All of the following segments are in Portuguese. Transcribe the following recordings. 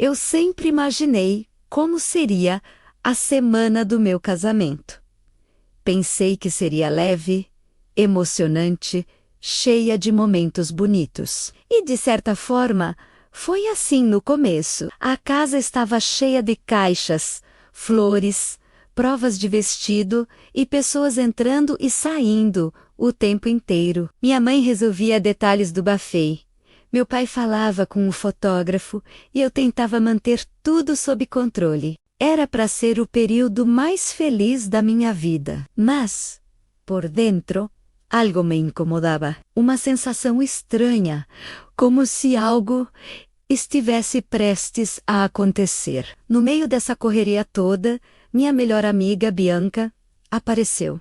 Eu sempre imaginei como seria a semana do meu casamento. Pensei que seria leve, emocionante, cheia de momentos bonitos. E, de certa forma, foi assim no começo. A casa estava cheia de caixas, flores, provas de vestido e pessoas entrando e saindo o tempo inteiro. Minha mãe resolvia detalhes do buffet. Meu pai falava com o fotógrafo e eu tentava manter tudo sob controle. Era para ser o período mais feliz da minha vida. Mas, por dentro, algo me incomodava. Uma sensação estranha, como se algo estivesse prestes a acontecer. No meio dessa correria toda, minha melhor amiga, Bianca, apareceu.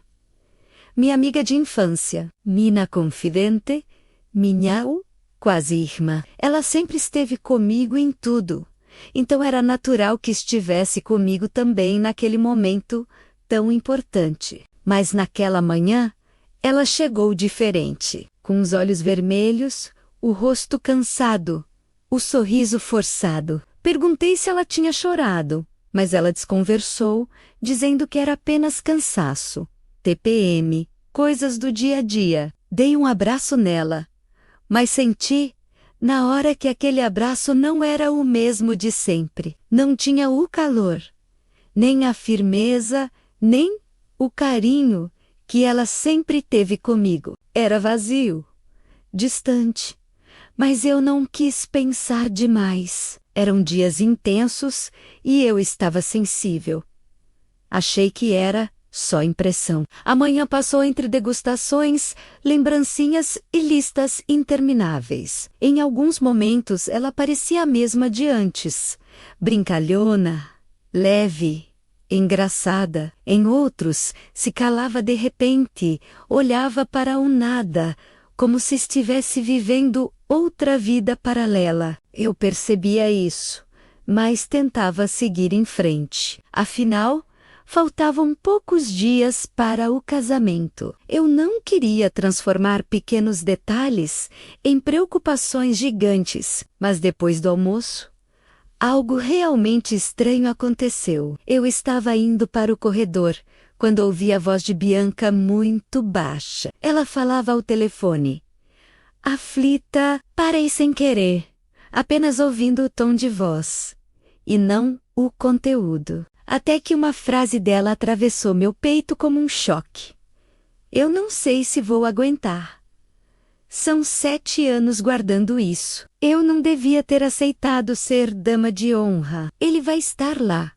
Minha amiga de infância, minha confidente, minha quase irmã. Ela sempre esteve comigo em tudo. Então era natural que estivesse comigo também naquele momento tão importante. Mas naquela manhã, ela chegou diferente, com os olhos vermelhos, o rosto cansado, o sorriso forçado. Perguntei se ela tinha chorado, mas ela desconversou, dizendo que era apenas cansaço, TPM, coisas do dia a dia. Dei um abraço nela, mas senti, na hora, que aquele abraço não era o mesmo de sempre. Não tinha o calor, nem a firmeza, nem o carinho que ela sempre teve comigo. Era vazio, distante, mas eu não quis pensar demais. Eram dias intensos e eu estava sensível. Achei que era só impressão. A manhã passou entre degustações, lembrancinhas e listas intermináveis. Em alguns momentos ela parecia a mesma de antes, brincalhona, leve, engraçada. Em outros, se calava de repente, olhava para o nada, como se estivesse vivendo outra vida paralela. Eu percebia isso, mas tentava seguir em frente. Afinal, faltavam poucos dias para o casamento. Eu não queria transformar pequenos detalhes em preocupações gigantes, mas depois do almoço, algo realmente estranho aconteceu. Eu estava indo para o corredor, quando ouvi a voz de Bianca muito baixa. Ela falava ao telefone. Aflita, parei sem querer, apenas ouvindo o tom de voz, e não o conteúdo. Até que uma frase dela atravessou meu peito como um choque. Eu não sei se vou aguentar. São 7 anos guardando isso. Eu não devia ter aceitado ser dama de honra. Ele vai estar lá.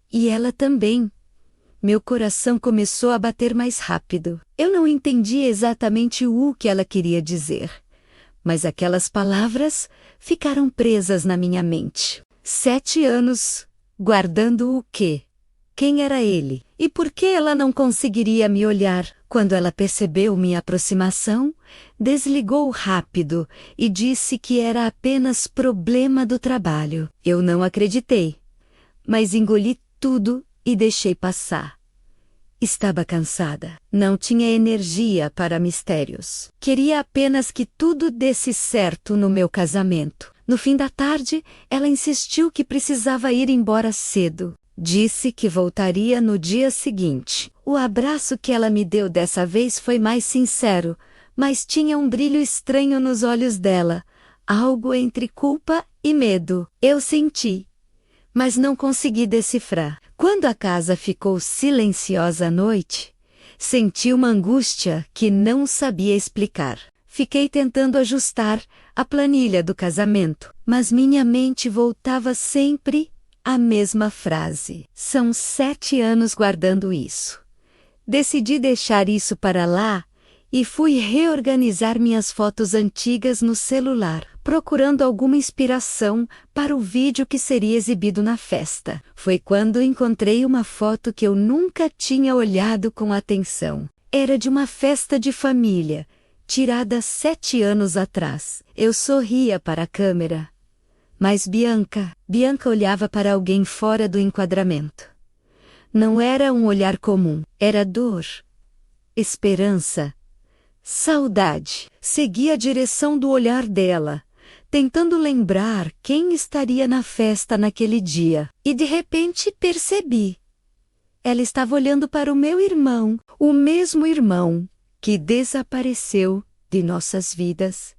E ela também. Meu coração começou a bater mais rápido. Eu não entendi exatamente o que ela queria dizer. Mas aquelas palavras ficaram presas na minha mente. 7 anos... guardando o quê? Quem era ele? E por que ela não conseguiria me olhar? Quando ela percebeu minha aproximação, desligou rápido e disse que era apenas problema do trabalho. Eu não acreditei, mas engoli tudo e deixei passar. Estava cansada. Não tinha energia para mistérios. Queria apenas que tudo desse certo no meu casamento. No fim da tarde, ela insistiu que precisava ir embora cedo. Disse que voltaria no dia seguinte. O abraço que ela me deu dessa vez foi mais sincero, mas tinha um brilho estranho nos olhos dela, algo entre culpa e medo. Eu senti, mas não consegui decifrar. Quando a casa ficou silenciosa à noite, senti uma angústia que não sabia explicar. Fiquei tentando ajustar a planilha do casamento, mas minha mente voltava sempre à mesma frase. São 7 anos guardando isso. Decidi deixar isso para lá e fui reorganizar minhas fotos antigas no celular, procurando alguma inspiração para o vídeo que seria exibido na festa. Foi quando encontrei uma foto que eu nunca tinha olhado com atenção. Era de uma festa de família, tirada 7 anos atrás. Eu sorria para a câmera. Mas Bianca olhava para alguém fora do enquadramento. Não era um olhar comum, era dor, esperança, saudade. Segui a direção do olhar dela, tentando lembrar quem estaria na festa naquele dia. E de repente percebi. Ela estava olhando para o meu irmão, o mesmo irmão que desapareceu de nossas vidas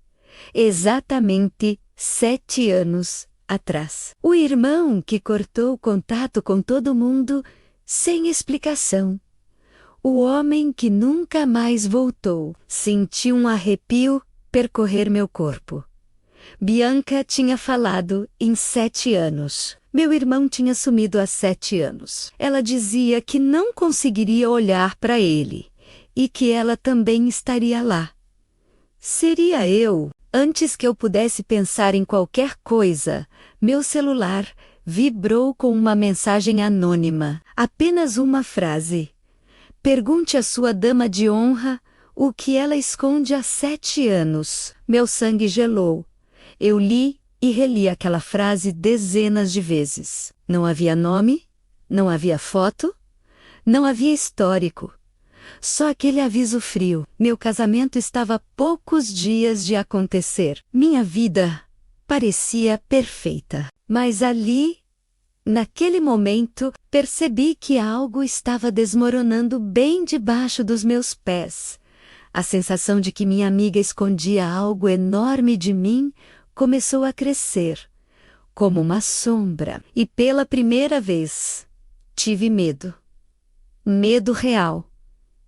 exatamente 7 anos atrás. O irmão que cortou o contato com todo mundo sem explicação. O homem que nunca mais voltou. Senti um arrepio percorrer meu corpo. Bianca tinha falado em 7 anos. Meu irmão tinha sumido há 7 anos. Ela dizia que não conseguiria olhar para ele e que ela também estaria lá. Seria eu? Antes que eu pudesse pensar em qualquer coisa, meu celular vibrou com uma mensagem anônima. Apenas uma frase. Pergunte à sua dama de honra o que ela esconde há 7 anos. Meu sangue gelou. Eu li e reli aquela frase dezenas de vezes. Não havia nome, não havia foto, não havia histórico. Só aquele aviso frio. Meu casamento estava a poucos dias de acontecer. Minha vida parecia perfeita. Mas ali, naquele momento, percebi que algo estava desmoronando bem debaixo dos meus pés. A sensação de que minha amiga escondia algo enorme de mim começou a crescer, como uma sombra. E pela primeira vez, tive medo. Medo real.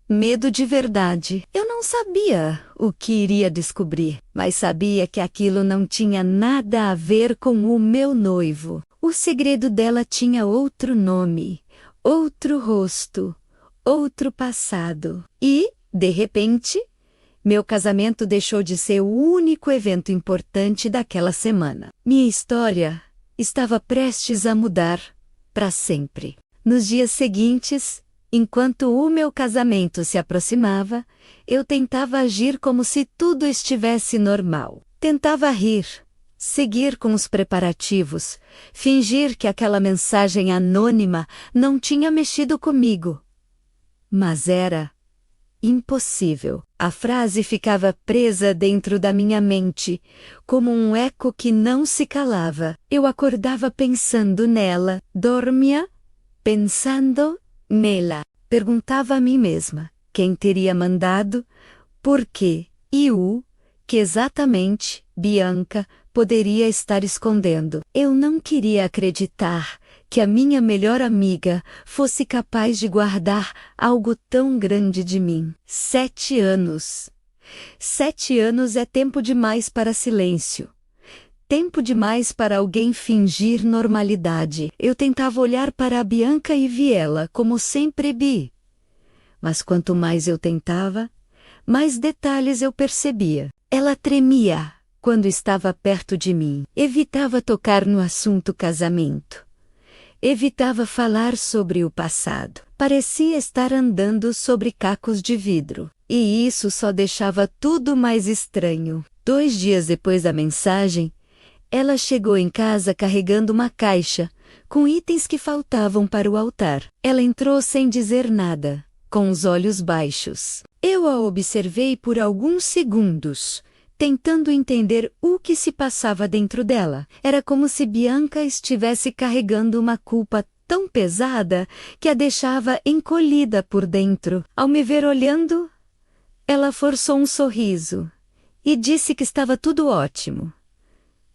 Medo de verdade. Eu não sabia o que iria descobrir, mas sabia que aquilo não tinha nada a ver com o meu noivo. O segredo dela tinha outro nome, outro rosto, outro passado. E, de repente, meu casamento deixou de ser o único evento importante daquela semana. Minha história estava prestes a mudar para sempre. Nos dias seguintes, enquanto o meu casamento se aproximava, eu tentava agir como se tudo estivesse normal. Tentava rir, seguir com os preparativos, fingir que aquela mensagem anônima não tinha mexido comigo. Mas era impossível. A frase ficava presa dentro da minha mente, como um eco que não se calava. Eu acordava pensando nela, dormia pensando nela. Perguntava a mim mesma quem teria mandado, por quê e o que exatamente Bianca poderia estar escondendo. Eu não queria acreditar que a minha melhor amiga fosse capaz de guardar algo tão grande de mim. 7 anos. 7 anos é tempo demais para silêncio. Tempo demais para alguém fingir normalidade. Eu tentava olhar para a Bianca e vi ela como sempre vi. Mas quanto mais eu tentava, mais detalhes eu percebia. Ela tremia quando estava perto de mim. Evitava tocar no assunto casamento. Evitava falar sobre o passado. Parecia estar andando sobre cacos de vidro. E isso só deixava tudo mais estranho. 2 dias depois da mensagem, ela chegou em casa carregando uma caixa, com itens que faltavam para o altar. Ela entrou sem dizer nada, com os olhos baixos. Eu a observei por alguns segundos, tentando entender o que se passava dentro dela. Era como se Bianca estivesse carregando uma culpa tão pesada que a deixava encolhida por dentro. Ao me ver olhando, ela forçou um sorriso e disse que estava tudo ótimo.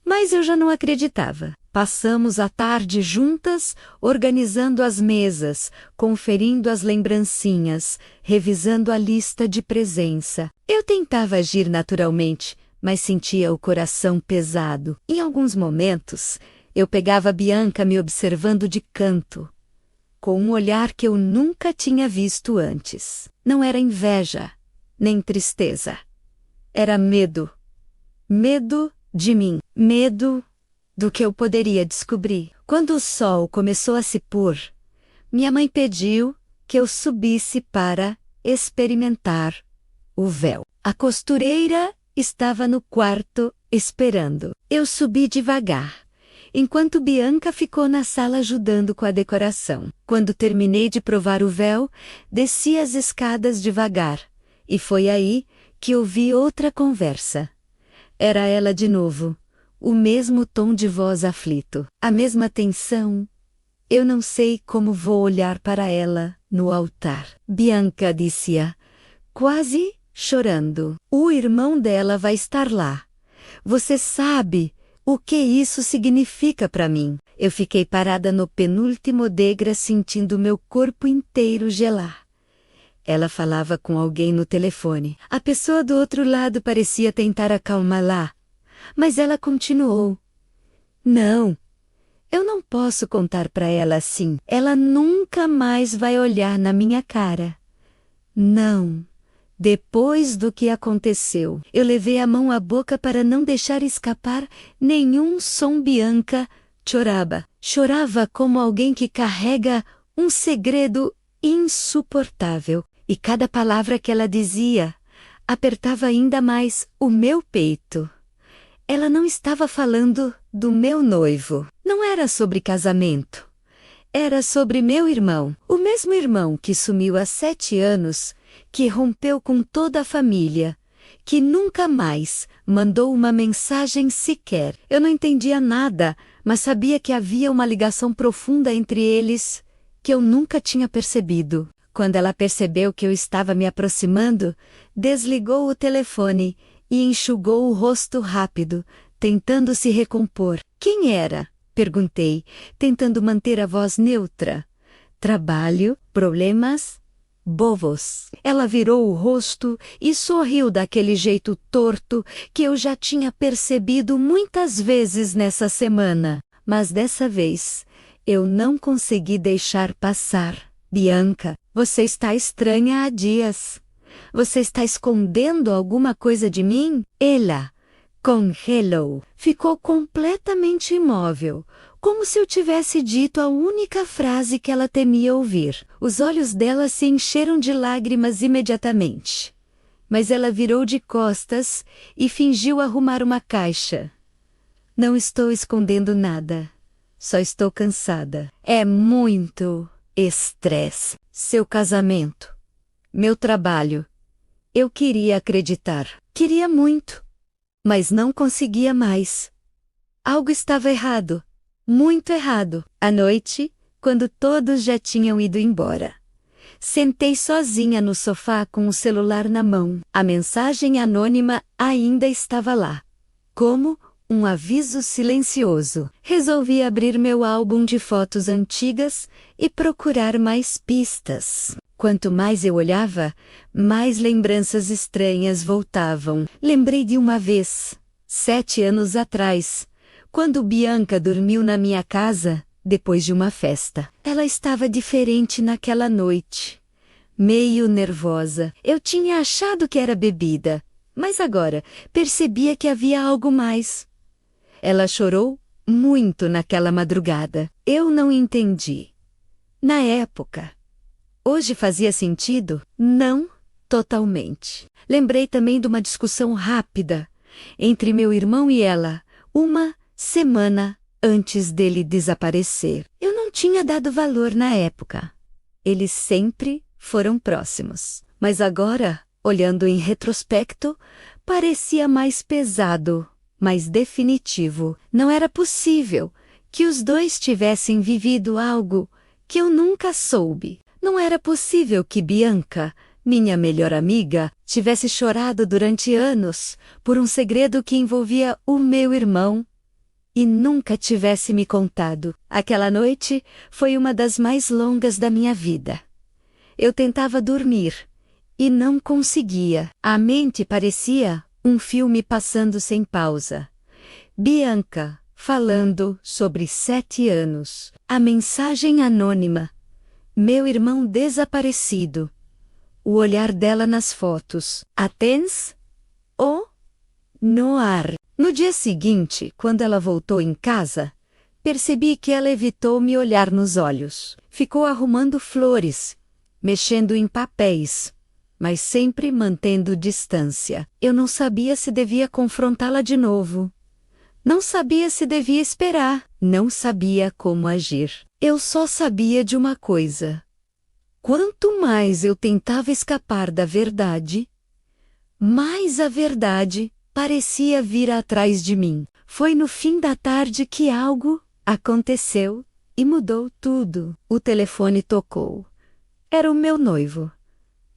Mas eu já não acreditava. Passamos a tarde juntas, organizando as mesas, conferindo as lembrancinhas, revisando a lista de presença. Eu tentava agir naturalmente, mas sentia o coração pesado. Em alguns momentos, eu pegava Bianca me observando de canto, com um olhar que eu nunca tinha visto antes. Não era inveja, nem tristeza. Era medo. Medo de mim. Medo do que eu poderia descobrir. Quando o sol começou a se pôr, minha mãe pediu que eu subisse para experimentar o véu. A costureira estava no quarto esperando. Eu subi devagar, enquanto Bianca ficou na sala ajudando com a decoração. Quando terminei de provar o véu, desci as escadas devagar, e foi aí que ouvi outra conversa. Era ela de novo, o mesmo tom de voz aflito, a mesma tensão. Eu não sei como vou olhar para ela no altar. Bianca, disse-a, quase chorando. O irmão dela vai estar lá. Você sabe o que isso significa para mim? Eu fiquei parada no penúltimo degrau, sentindo meu corpo inteiro gelar. Ela falava com alguém no telefone. A pessoa do outro lado parecia tentar acalmá-la. Mas ela continuou. Não, eu não posso contar para ela assim. Ela nunca mais vai olhar na minha cara. Não. Depois do que aconteceu, eu levei a mão à boca para não deixar escapar nenhum som. Bianca chorava. Chorava como alguém que carrega um segredo insuportável. E cada palavra que ela dizia apertava ainda mais o meu peito. Ela não estava falando do meu noivo. Não era sobre casamento. Era sobre meu irmão. O mesmo irmão que sumiu há 7 anos, que rompeu com toda a família, que nunca mais mandou uma mensagem sequer. Eu não entendia nada, mas sabia que havia uma ligação profunda entre eles que eu nunca tinha percebido. Quando ela percebeu que eu estava me aproximando, desligou o telefone e enxugou o rosto rápido, tentando se recompor. Quem era? Perguntei, tentando manter a voz neutra. Trabalho, problemas, bobos. Ela virou o rosto e sorriu daquele jeito torto que eu já tinha percebido muitas vezes nessa semana. Mas dessa vez, eu não consegui deixar passar. Bianca, você está estranha há dias. Você está escondendo alguma coisa de mim? Ela congelou. Ficou completamente imóvel, como se eu tivesse dito a única frase que ela temia ouvir. Os olhos dela se encheram de lágrimas imediatamente. Mas ela virou de costas e fingiu arrumar uma caixa. Não estou escondendo nada. Só estou cansada. É muito estresse. Seu casamento. Meu trabalho. Eu queria acreditar. Queria muito. Mas não conseguia mais. Algo estava errado. Muito errado. À noite, quando todos já tinham ido embora, sentei sozinha no sofá com o celular na mão. A mensagem anônima ainda estava lá. Como um aviso silencioso. Resolvi abrir meu álbum de fotos antigas e procurar mais pistas. Quanto mais eu olhava, mais lembranças estranhas voltavam. Lembrei de uma vez, 7 anos atrás, quando Bianca dormiu na minha casa, depois de uma festa. Ela estava diferente naquela noite. Meio nervosa. Eu tinha achado que era bebida, mas agora percebia que havia algo mais. Ela chorou muito naquela madrugada. Eu não entendi. Na época. Hoje fazia sentido? Não totalmente. Lembrei também de uma discussão rápida entre meu irmão e ela, uma semana antes dele desaparecer. Eu não tinha dado valor na época. Eles sempre foram próximos. Mas agora, olhando em retrospecto, parecia mais pesado, mais definitivo. Não era possível que os dois tivessem vivido algo que eu nunca soube. Não era possível que Bianca, minha melhor amiga, tivesse chorado durante anos por um segredo que envolvia o meu irmão e nunca tivesse me contado. Aquela noite foi uma das mais longas da minha vida. Eu tentava dormir e não conseguia. A mente parecia um filme passando sem pausa. Bianca falando sobre 7 anos. A mensagem anônima. Meu irmão desaparecido. O olhar dela nas fotos. Atens? Ou no ar. No dia seguinte, quando ela voltou em casa, percebi que ela evitou me olhar nos olhos. Ficou arrumando flores, mexendo em papéis, mas sempre mantendo distância. Eu não sabia se devia confrontá-la de novo. Não sabia se devia esperar. Não sabia como agir. Eu só sabia de uma coisa. Quanto mais eu tentava escapar da verdade, mais a verdade parecia vir atrás de mim. Foi no fim da tarde que algo aconteceu e mudou tudo. O telefone tocou. Era o meu noivo.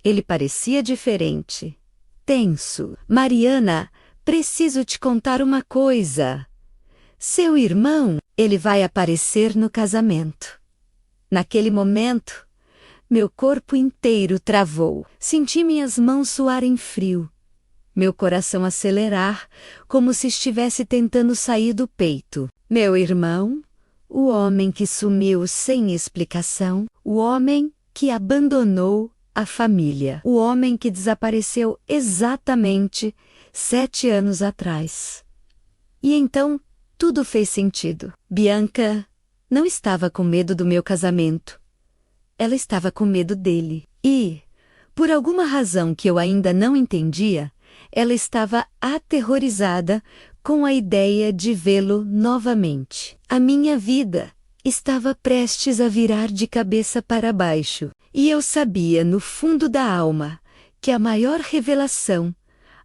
Ele parecia diferente, tenso. Mariana, preciso te contar uma coisa. Seu irmão, ele vai aparecer no casamento. Naquele momento, meu corpo inteiro travou. Senti minhas mãos suarem frio. Meu coração acelerar, como se estivesse tentando sair do peito. Meu irmão, o homem que sumiu sem explicação, o homem que abandonou a família, o homem que desapareceu exatamente 7 anos atrás. E então, tudo fez sentido. Bianca não estava com medo do meu casamento. Ela estava com medo dele. E, por alguma razão que eu ainda não entendia, ela estava aterrorizada com a ideia de vê-lo novamente. A minha vida estava prestes a virar de cabeça para baixo, e eu sabia no fundo da alma que a maior revelação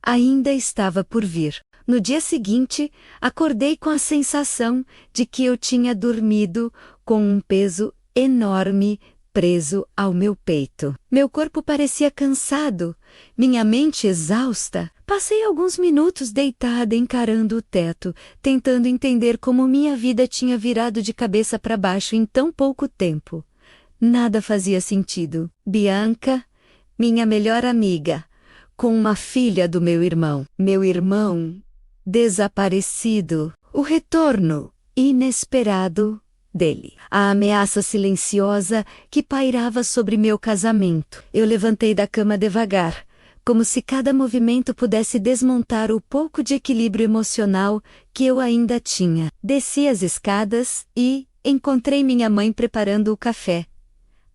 ainda estava por vir. No dia seguinte, acordei com a sensação de que eu tinha dormido com um peso enorme preso ao meu peito. Meu corpo parecia cansado, minha mente exausta. Passei alguns minutos deitada encarando o teto, tentando entender como minha vida tinha virado de cabeça para baixo em tão pouco tempo. Nada fazia sentido. Bianca, minha melhor amiga, com uma filha do meu irmão. Meu irmão desaparecido. O retorno inesperado dele. A ameaça silenciosa que pairava sobre meu casamento. Eu levantei da cama devagar, como se cada movimento pudesse desmontar o pouco de equilíbrio emocional que eu ainda tinha. Desci as escadas e encontrei minha mãe preparando o café.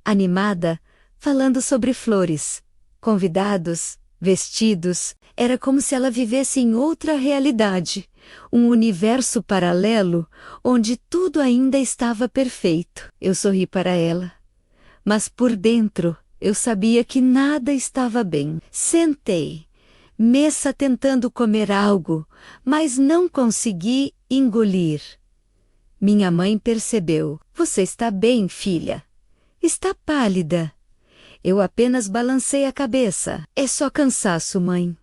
Animada, falando sobre flores, convidados, vestidos. Era como se ela vivesse em outra realidade, um universo paralelo onde tudo ainda estava perfeito. Eu sorri para ela, mas por dentro eu sabia que nada estava bem. Sentei, mesa tentando comer algo, mas não consegui engolir. Minha mãe percebeu. Você está bem, filha? Está pálida. Eu apenas balancei a cabeça. É só cansaço, mãe.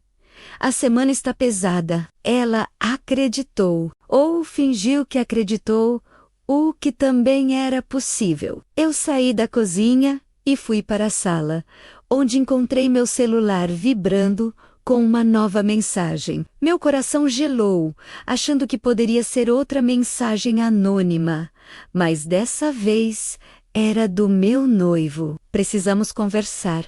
A semana está pesada. Ela acreditou, ou fingiu que acreditou, o que também era possível. Eu saí da cozinha e fui para a sala, onde encontrei meu celular vibrando com uma nova mensagem. Meu coração gelou, achando que poderia ser outra mensagem anônima, mas dessa vez era do meu noivo. Precisamos conversar.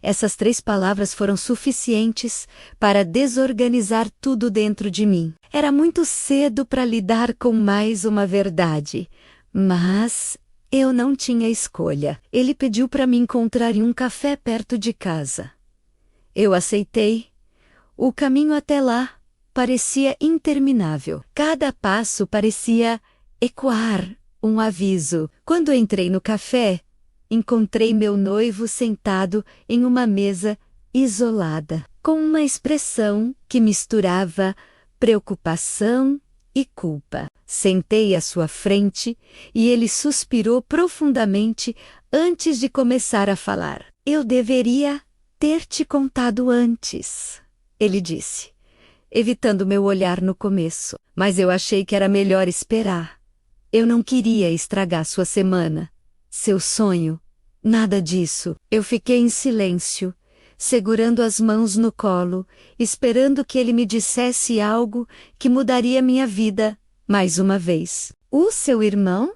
Essas 3 palavras foram suficientes para desorganizar tudo dentro de mim. Era muito cedo para lidar com mais uma verdade, mas eu não tinha escolha. Ele pediu para me encontrar em um café perto de casa. Eu aceitei. O caminho até lá parecia interminável. Cada passo parecia ecoar um aviso. Quando entrei no café, encontrei meu noivo sentado em uma mesa isolada, com uma expressão que misturava preocupação e culpa. Sentei à sua frente e ele suspirou profundamente antes de começar a falar. Eu deveria ter te contado antes, ele disse, evitando meu olhar no começo, mas eu achei que era melhor esperar. Eu não queria estragar sua semana, seu sonho, nada disso. Eu fiquei em silêncio, segurando as mãos no colo, esperando que ele me dissesse algo que mudaria minha vida mais uma vez. O seu irmão?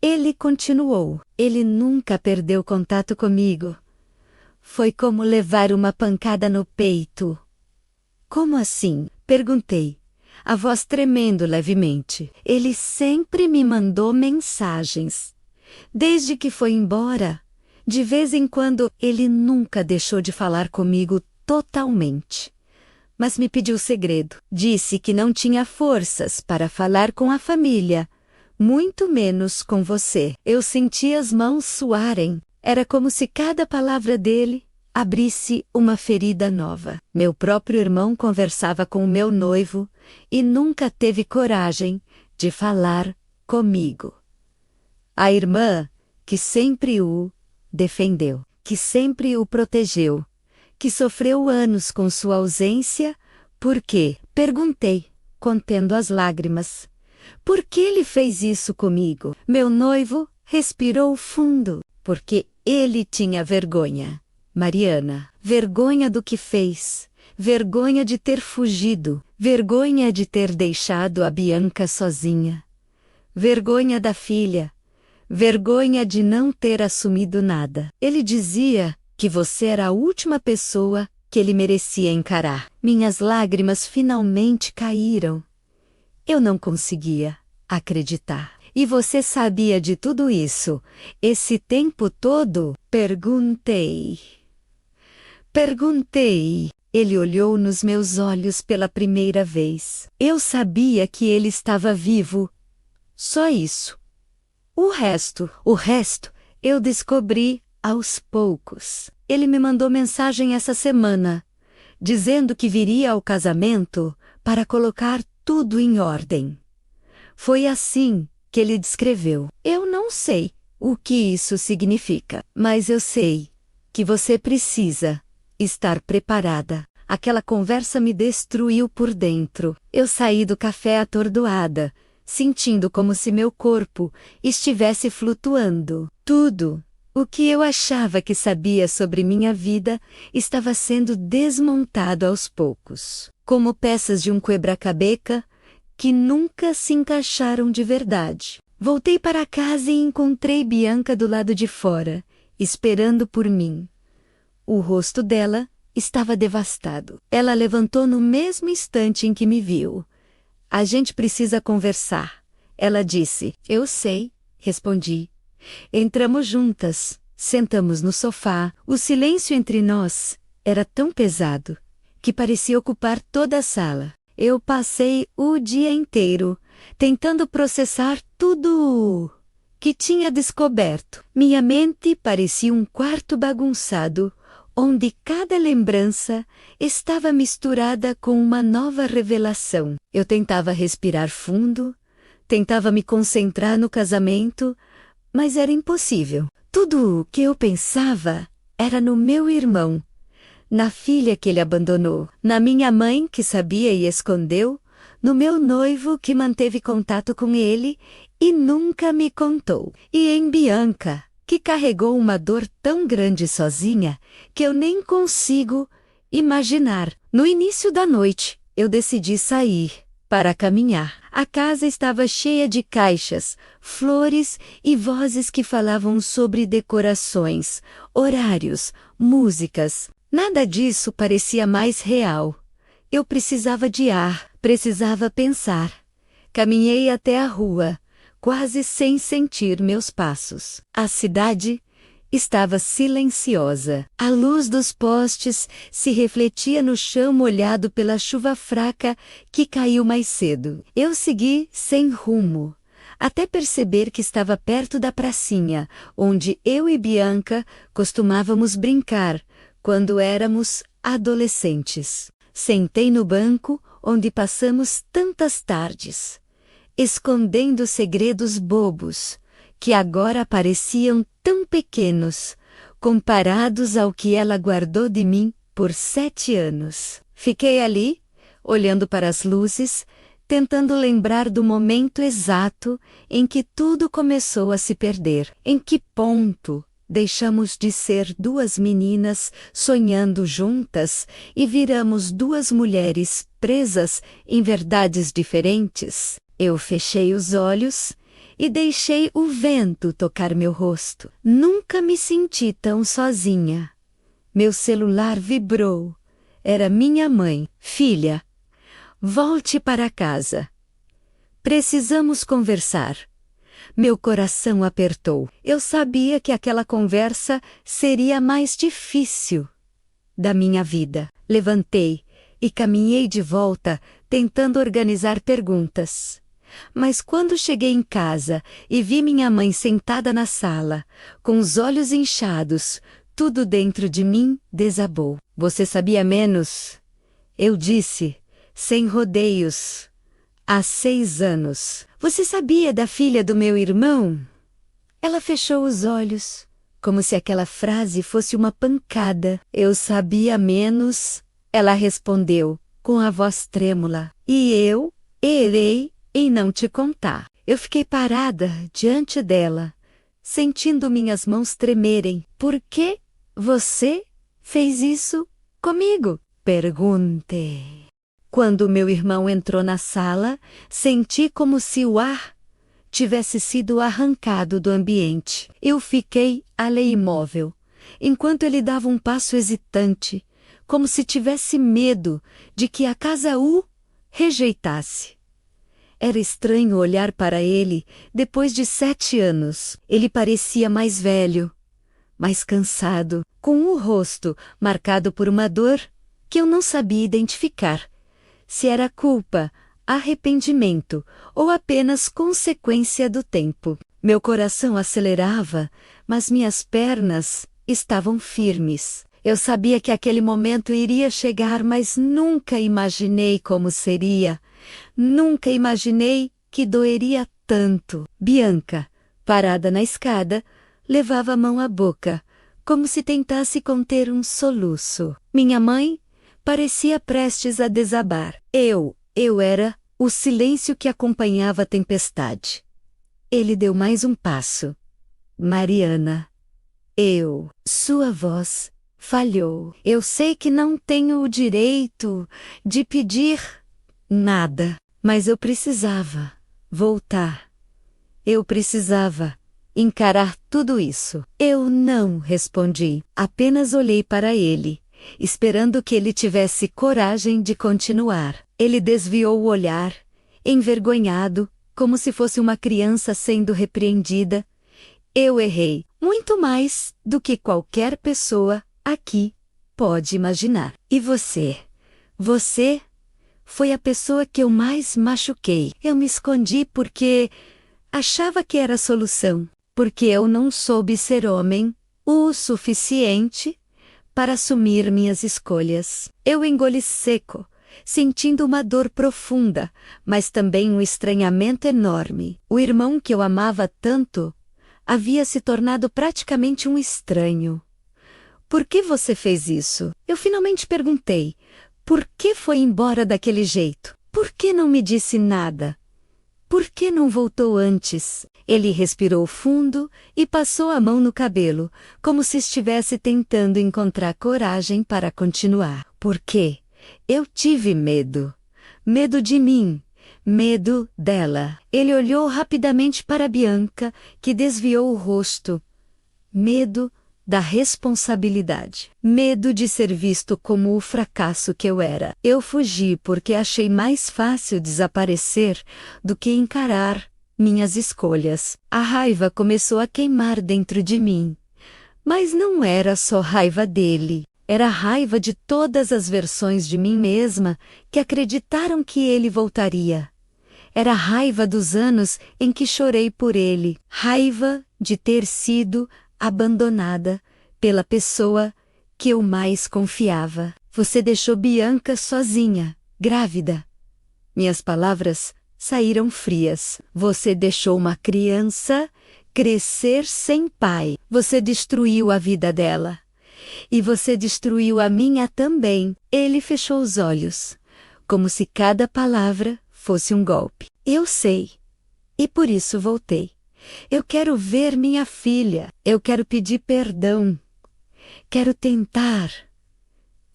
Ele continuou. Ele nunca perdeu contato comigo. Foi como levar uma pancada no peito. Como assim? Perguntei, a voz tremendo levemente. Ele sempre me mandou mensagens. Desde que foi embora, de vez em quando, ele nunca deixou de falar comigo totalmente. Mas me pediu segredo. Disse que não tinha forças para falar com a família, muito menos com você. Eu senti as mãos suarem. Era como se cada palavra dele abrisse uma ferida nova. Meu próprio irmão conversava com o meu noivo e nunca teve coragem de falar comigo. A irmã, que sempre o defendeu, que sempre o protegeu, que sofreu anos com sua ausência, por quê? Perguntei, contendo as lágrimas. Por que ele fez isso comigo? Meu noivo respirou fundo, porque ele tinha vergonha. Mariana, vergonha do que fez, vergonha de ter fugido, vergonha de ter deixado a Bianca sozinha, vergonha da filha, vergonha de não ter assumido nada. Ele dizia que você era a última pessoa que ele merecia encarar. Minhas lágrimas finalmente caíram. Eu não conseguia acreditar. E você sabia de tudo isso, esse tempo todo? Perguntei. Ele olhou nos meus olhos pela primeira vez. Eu sabia que ele estava vivo. Só isso. O resto, eu descobri aos poucos. Ele me mandou mensagem essa semana, dizendo que viria ao casamento para colocar tudo em ordem. Foi assim que ele descreveu. Eu não sei o que isso significa, mas eu sei que você precisa estar preparada. Aquela conversa me destruiu por dentro. Eu saí do café atordoada, sentindo como se meu corpo estivesse flutuando. Tudo o que eu achava que sabia sobre minha vida estava sendo desmontado aos poucos, como peças de um quebra-cabeça que nunca se encaixaram de verdade. Voltei para casa e encontrei Bianca do lado de fora, esperando por mim. O rosto dela estava devastado. Ela levantou no mesmo instante em que me viu. A gente precisa conversar, ela disse. Eu sei, respondi. Entramos juntas, sentamos no sofá. O silêncio entre nós era tão pesado que parecia ocupar toda a sala. Eu passei o dia inteiro tentando processar tudo que tinha descoberto. Minha mente parecia um quarto bagunçado, onde cada lembrança estava misturada com uma nova revelação. Eu tentava respirar fundo, tentava me concentrar no casamento, mas era impossível. Tudo o que eu pensava era no meu irmão, na filha que ele abandonou, na minha mãe que sabia e escondeu, no meu noivo que manteve contato com ele e nunca me contou, e em Bianca, que carregou uma dor tão grande sozinha que eu nem consigo imaginar. No início da noite, eu decidi sair para caminhar. A casa estava cheia de caixas, flores e vozes que falavam sobre decorações, horários, músicas. Nada disso parecia mais real. Eu precisava de ar, precisava pensar. Caminhei até a rua, quase sem sentir meus passos. A cidade estava silenciosa. A luz dos postes se refletia no chão molhado pela chuva fraca que caiu mais cedo. Eu segui sem rumo, até perceber que estava perto da pracinha, onde eu e Bianca costumávamos brincar quando éramos adolescentes. Sentei no banco onde passamos tantas tardes, escondendo segredos bobos, que agora pareciam tão pequenos, comparados ao que ela guardou de mim por 7 anos. Fiquei ali, olhando para as luzes, tentando lembrar do momento exato em que tudo começou a se perder. Em que ponto deixamos de ser 2 meninas sonhando juntas e viramos 2 mulheres presas em verdades diferentes? Eu fechei os olhos e deixei o vento tocar meu rosto. Nunca me senti tão sozinha. Meu celular vibrou. Era minha mãe. Filha, volte para casa. Precisamos conversar. Meu coração apertou. Eu sabia que aquela conversa seria a mais difícil da minha vida. Levantei e caminhei de volta, tentando organizar perguntas. Mas quando cheguei em casa e vi minha mãe sentada na sala, com os olhos inchados, Tudo dentro de mim desabou. Você sabia menos? Eu disse, sem rodeios. Há 6 anos. Você sabia da filha do meu irmão? Ela fechou os olhos, como se aquela frase fosse uma pancada. Eu sabia menos, ela respondeu, com a voz trêmula. E eu errei em não te contar. Eu fiquei parada diante dela, sentindo minhas mãos tremerem. Por que você fez isso comigo? Perguntei. Quando meu irmão entrou na sala, senti como se o ar tivesse sido arrancado do ambiente. Eu fiquei ali imóvel, enquanto ele dava um passo hesitante, como se tivesse medo de que a casa o rejeitasse. Era estranho olhar para ele depois de 7 anos. Ele parecia mais velho, mais cansado, com o rosto marcado por uma dor que eu não sabia identificar. Se era culpa, arrependimento ou apenas consequência do tempo. Meu coração acelerava, mas minhas pernas estavam firmes. Eu sabia que aquele momento iria chegar, mas nunca imaginei como seria. Nunca imaginei que doeria tanto. Bianca, parada na escada, levava a mão à boca, como se tentasse conter um soluço. Minha mãe parecia prestes a desabar. Eu era o silêncio que acompanhava a tempestade. Ele deu mais um passo. Mariana. Sua voz falhou. Eu sei que não tenho o direito de pedir nada, mas eu precisava voltar. Eu precisava encarar tudo isso. Eu não respondi, apenas olhei para ele, esperando que ele tivesse coragem de continuar. Ele desviou o olhar, envergonhado, como se fosse uma criança sendo repreendida. Eu errei muito mais do que qualquer pessoa aqui pode imaginar. E você? Você foi a pessoa que eu mais machuquei. Eu me escondi porque achava que era a solução, porque eu não soube ser homem o suficiente para assumir minhas escolhas. Eu engoli seco, sentindo uma dor profunda, mas também um estranhamento enorme. O irmão que eu amava tanto havia se tornado praticamente um estranho. Por que você fez isso? Eu finalmente perguntei. Por que foi embora daquele jeito? Por que não me disse nada? Por que não voltou antes? Ele respirou fundo e passou a mão no cabelo, como se estivesse tentando encontrar coragem para continuar. Por quê? Eu tive medo. Medo de mim. Medo dela. Ele olhou rapidamente para Bianca, que desviou o rosto. Medo da responsabilidade. Medo de ser visto como o fracasso que eu era. Eu fugi porque achei mais fácil desaparecer do que encarar minhas escolhas. A raiva começou a queimar dentro de mim. Mas não era só raiva dele. Era raiva de todas as versões de mim mesma que acreditaram que ele voltaria. Era raiva dos anos em que chorei por ele. Raiva de ter sido abandonada pela pessoa que eu mais confiava. Você deixou Bianca sozinha, grávida. Minhas palavras saíram frias. Você deixou uma criança crescer sem pai. Você destruiu a vida dela. E você destruiu a minha também. Ele fechou os olhos, como se cada palavra fosse um golpe. Eu sei. E por isso voltei. Eu quero ver minha filha. Eu quero pedir perdão. Quero tentar.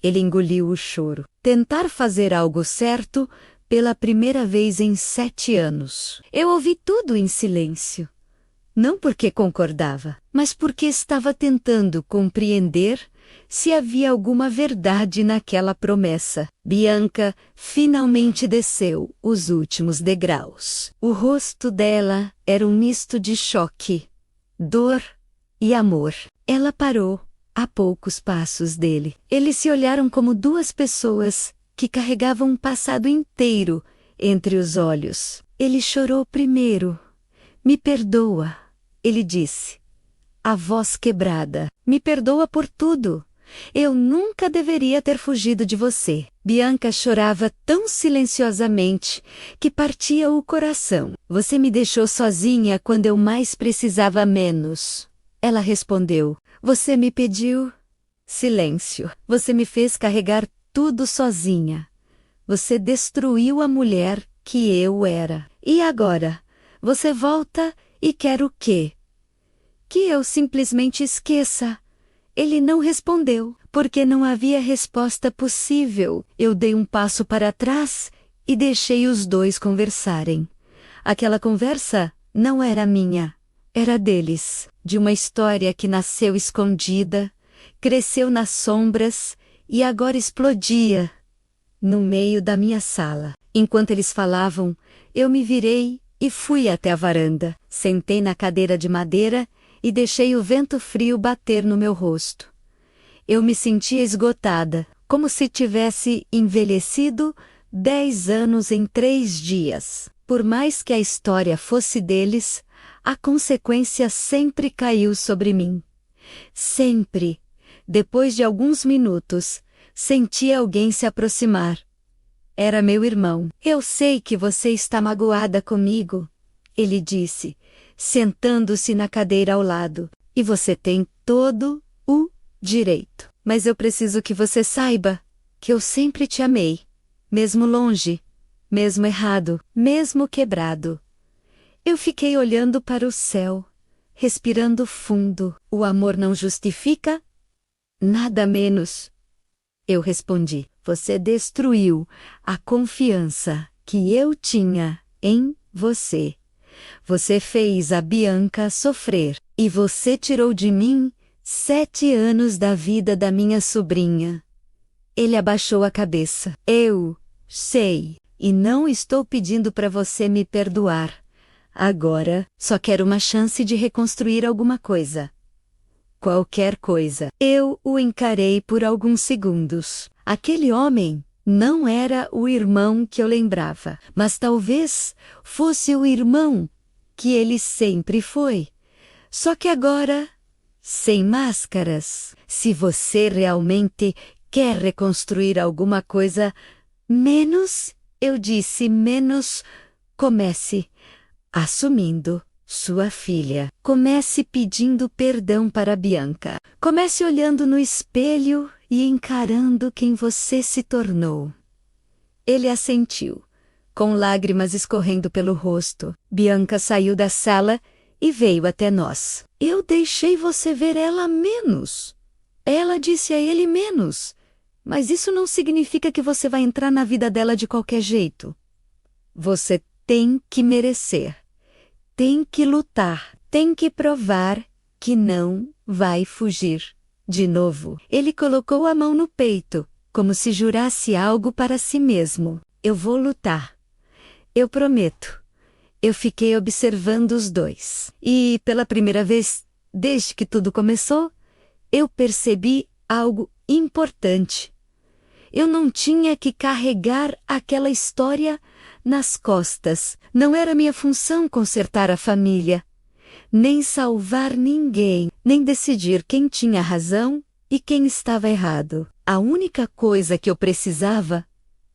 Ele engoliu o choro. Tentar fazer algo certo pela primeira vez em 7 anos. Eu ouvi tudo em silêncio. Não porque concordava, mas porque estava tentando compreender se havia alguma verdade naquela promessa. Bianca finalmente desceu os últimos degraus. O rosto dela era um misto de choque, dor e amor. Ela parou a poucos passos dele. Eles se olharam como duas pessoas que carregavam um passado inteiro entre os olhos. Ele chorou primeiro. Me perdoa, ele disse. a voz quebrada. Me perdoa por tudo. Eu nunca deveria ter fugido de você. Bianca chorava tão silenciosamente que partia o coração. Você me deixou sozinha quando eu mais precisava menos. Ela respondeu. Você me pediu. Silêncio. Você me fez carregar tudo sozinha. Você destruiu a mulher que eu era. E agora? Você volta e quer o quê? Que eu simplesmente esqueça. Ele não respondeu, porque não havia resposta possível. Eu dei um passo para trás e deixei os dois conversarem. Aquela conversa não era minha, era deles, de uma história que nasceu escondida, cresceu nas sombras e agora explodia no meio da minha sala. Enquanto eles falavam, eu me virei e fui até a varanda. Sentei na cadeira de madeira e deixei o vento frio bater no meu rosto. Eu me sentia esgotada, como se tivesse envelhecido 10 anos em 3 dias. Por mais que a história fosse deles, a consequência sempre caiu sobre mim. Sempre. Depois de alguns minutos, senti alguém se aproximar. Era meu irmão. Eu sei que você está magoada comigo, ele disse, sentando-se na cadeira ao lado. E você tem todo o direito. Mas eu preciso que você saiba que eu sempre te amei. Mesmo longe, mesmo errado, mesmo quebrado. Eu fiquei olhando para o céu, respirando fundo. O amor não justifica? Nada menos. Eu respondi. Você destruiu a confiança que eu tinha em você. Você fez a Bianca sofrer. E você tirou de mim 7 anos da vida da minha sobrinha. Ele abaixou a cabeça. Eu sei. E não estou pedindo para você me perdoar. Agora, só quero uma chance de reconstruir alguma coisa. Qualquer coisa. Eu o encarei por alguns segundos. Aquele homem não era o irmão que eu lembrava, mas talvez fosse o irmão que ele sempre foi. Só que agora, sem máscaras. Se você realmente quer reconstruir alguma coisa, menos, eu disse menos, comece assumindo sua filha. Comece pedindo perdão para Bianca. Comece olhando no espelho e encarando quem você se tornou. Ele assentiu, com lágrimas escorrendo pelo rosto. Bianca saiu da sala e veio até nós. Eu deixei você ver ela menos. Ela disse a ele menos. Mas isso não significa que você vai entrar na vida dela de qualquer jeito. Você tem que merecer. Tem que lutar, tem que provar que não vai fugir. De novo, ele colocou a mão no peito, como se jurasse algo para si mesmo. Eu vou lutar. Eu prometo. Eu fiquei observando os dois. E, pela primeira vez, desde que tudo começou, eu percebi algo importante. Eu não tinha que carregar aquela história nas costas. Não era minha função consertar a família, nem salvar ninguém, nem decidir quem tinha razão e quem estava errado. A única coisa que eu precisava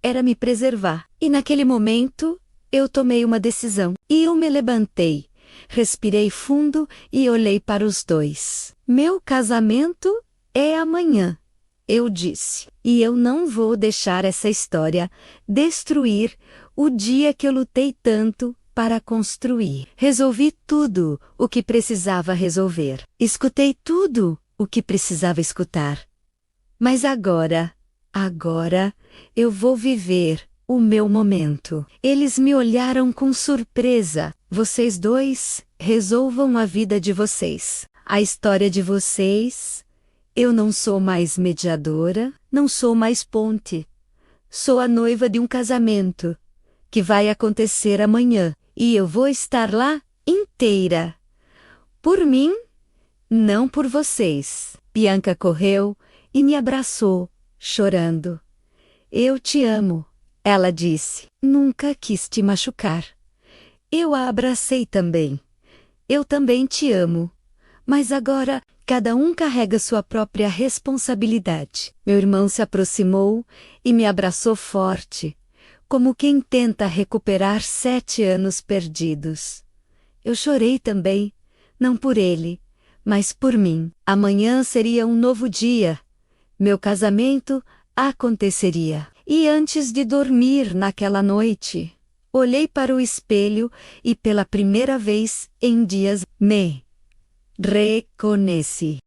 era me preservar. E naquele momento, eu tomei uma decisão. E eu me levantei, respirei fundo e olhei para os dois. Meu casamento é amanhã, eu disse. E eu não vou deixar essa história destruir o dia que eu lutei tanto para construir. Resolvi tudo o que precisava resolver. Escutei tudo o que precisava escutar. Mas agora eu vou viver o meu momento. Eles me olharam com surpresa. Vocês dois resolvam a vida de vocês. A história de vocês. Eu não sou mais mediadora, não sou mais ponte. Sou a noiva de um casamento que vai acontecer amanhã e eu vou estar lá inteira. Por mim, não por vocês. Bianca correu e me abraçou, chorando. Eu te amo, ela disse. Nunca quis te machucar. Eu a abracei também. Eu também te amo. mas agora cada um carrega sua própria responsabilidade. Meu irmão se aproximou e me abraçou forte, como quem tenta recuperar 7 anos perdidos. Eu chorei também, não por ele, mas por mim. Amanhã seria um novo dia. Meu casamento aconteceria. E antes de dormir naquela noite, olhei para o espelho e pela primeira vez em dias me reconheci.